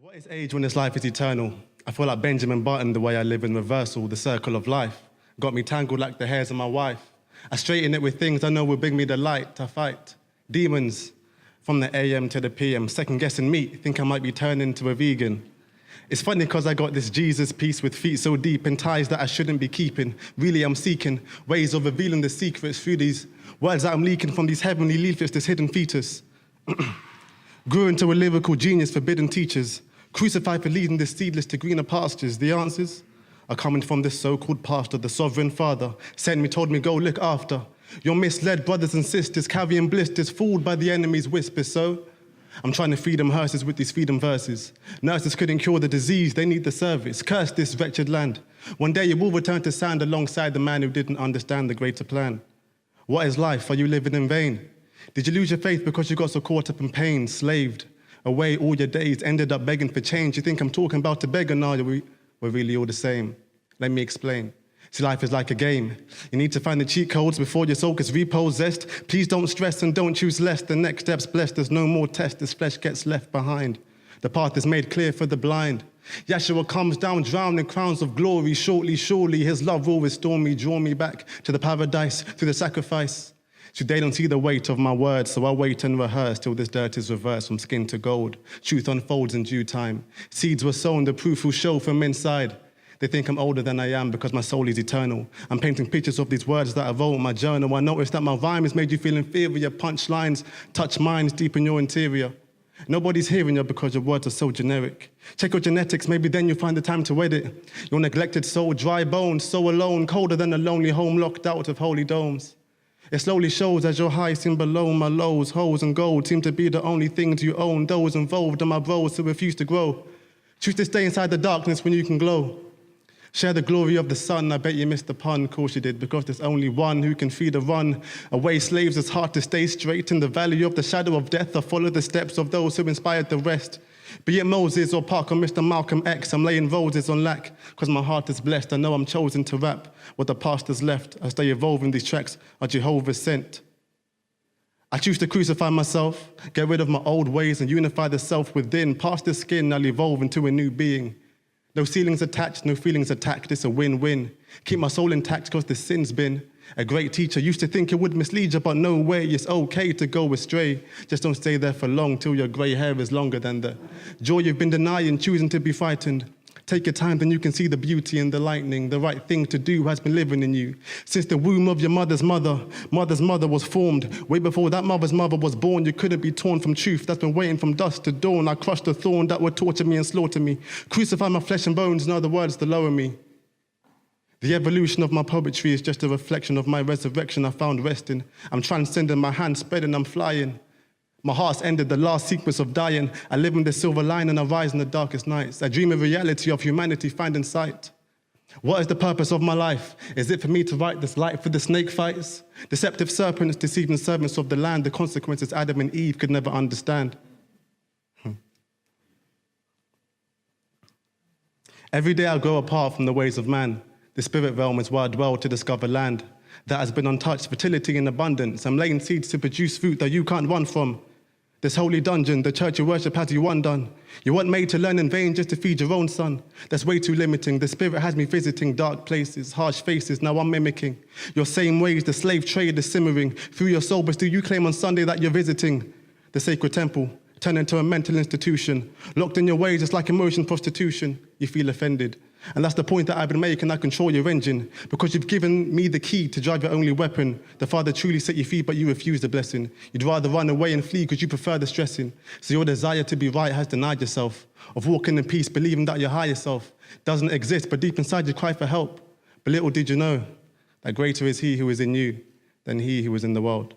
What is age when this life is eternal? I feel like Benjamin Button the way I live in reversal, the circle of life. Got me tangled like the hairs of my wife. I straighten it with things I know will bring me the light. I fight demons from the AM to the PM, second guessing meat, think I might be turning into a vegan. It's funny because I got this Jesus piece with feet so deep in ties that I shouldn't be keeping. Really I'm seeking ways of revealing the secrets through these words that I'm leaking from these heavenly leaflets, this hidden fetus. Grew into a lyrical genius, forbidden teachers. Crucified for leading the seedless to greener pastures. The answers are coming from this so-called pastor, the sovereign father. Sent me, told me, go look after your misled brothers and sisters, carrying blisters, fooled by the enemy's whispers. So I'm trying to feed them hearses with these freedom verses. Nurses couldn't cure the disease, they need the service. Curse this wretched land. One day you will return to sand alongside the man who didn't understand the greater plan. What is life? Are you living in vain? Did you lose your faith because you got so caught up in pain, slaved away all your days, ended up begging for change? You think I'm talking about a beggar? No, we're really all the same. Let me explain. See, life is like a game. You need to find the cheat codes before your soul gets repossessed. Please don't stress and don't choose less. The next step's blessed. There's no more test. This flesh gets left behind. The path is made clear for the blind. Yeshua comes down, drowned in crowns of glory. Shortly, surely, his love will restore me, draw me back to the paradise through the sacrifice. So they don't see the weight of my words, so I wait and rehearse till this dirt is reversed from skin to gold. Truth unfolds in due time. Seeds were sown, the proof will show from inside. They think I'm older than I am because my soul is eternal. I'm painting pictures of these words that I wrote in my journal. I noticed that my rhyme has made you feel inferior. Punchlines touch minds deep in your interior. Nobody's hearing you because your words are so generic. Check your genetics, maybe then you'll find the time to edit. Your neglected soul, dry bones, so alone, colder than a lonely home locked out of holy domes. It slowly shows as your highs seem below my lows. Holes and gold seem to be the only things you own. Those involved are my bros who refuse to grow. Choose to stay inside the darkness when you can glow. Share the glory of the sun. I bet you missed the pun. Of course you did, because there's only one who can feed a run. Away slaves, it's hard to stay straight in the valley of the shadow of death. I follow the steps of those who inspired the rest. Be it Moses or Parker, Mr. Malcolm X, I'm laying roses on lack, because my heart is blessed. I know I'm chosen to rap what the past has left. As they evolve in these tracks are Jehovah's sent. I choose to crucify myself, get rid of my old ways and unify the self within. Past the skin, I'll evolve into a new being. No ceilings attached, no feelings attacked, it's a win-win. Keep my soul intact because the sin's been. A great teacher used to think it would mislead you, but no way, it's okay to go astray. Just don't stay there for long till your grey hair is longer than the joy you've been denying, choosing to be frightened. Take your time, then you can see the beauty in the lightning. The right thing to do has been living in you. Since the womb of your mother's mother was formed. Way before that mother's mother was born, you couldn't be torn from truth that's been waiting from dusk to dawn. I crushed the thorn that would torture me and slaughter me. Crucify my flesh and bones, in other words, to lower me. The evolution of my poetry is just a reflection of my resurrection. I found resting. I'm transcending, my hands spreading, I'm flying. My heart's ended the last sequence of dying. I live in the silver line and I rise in the darkest nights. I dream of reality of humanity finding sight. What is the purpose of my life? Is it for me to write this light for the snake fights? Deceptive serpents deceiving servants of the land, the consequences Adam and Eve could never understand. Every day I grow apart from the ways of man. The spirit realm is where I dwell to discover land that has been untouched, fertility in abundance. I'm laying seeds to produce fruit that you can't run from. This holy dungeon, the church you worship has you undone. You weren't made to learn in vain just to feed your own son. That's way too limiting. The spirit has me visiting dark places, harsh faces, now I'm mimicking. Your same ways, the slave trade is simmering. Through your soul, but still you claim on Sunday that you're visiting the sacred temple, turn into a mental institution. Locked in your ways, it's like emotion prostitution. You feel offended. And that's the point that I've been making. I control your engine because you've given me the key to drive your only weapon. The Father truly set you free, but you refuse the blessing. You'd rather run away and flee because you prefer the stressing. So your desire to be right has denied yourself, of walking in peace, believing that your higher self doesn't exist, but deep inside you cry for help. But little did you know that greater is he who is in you than he who is in the world.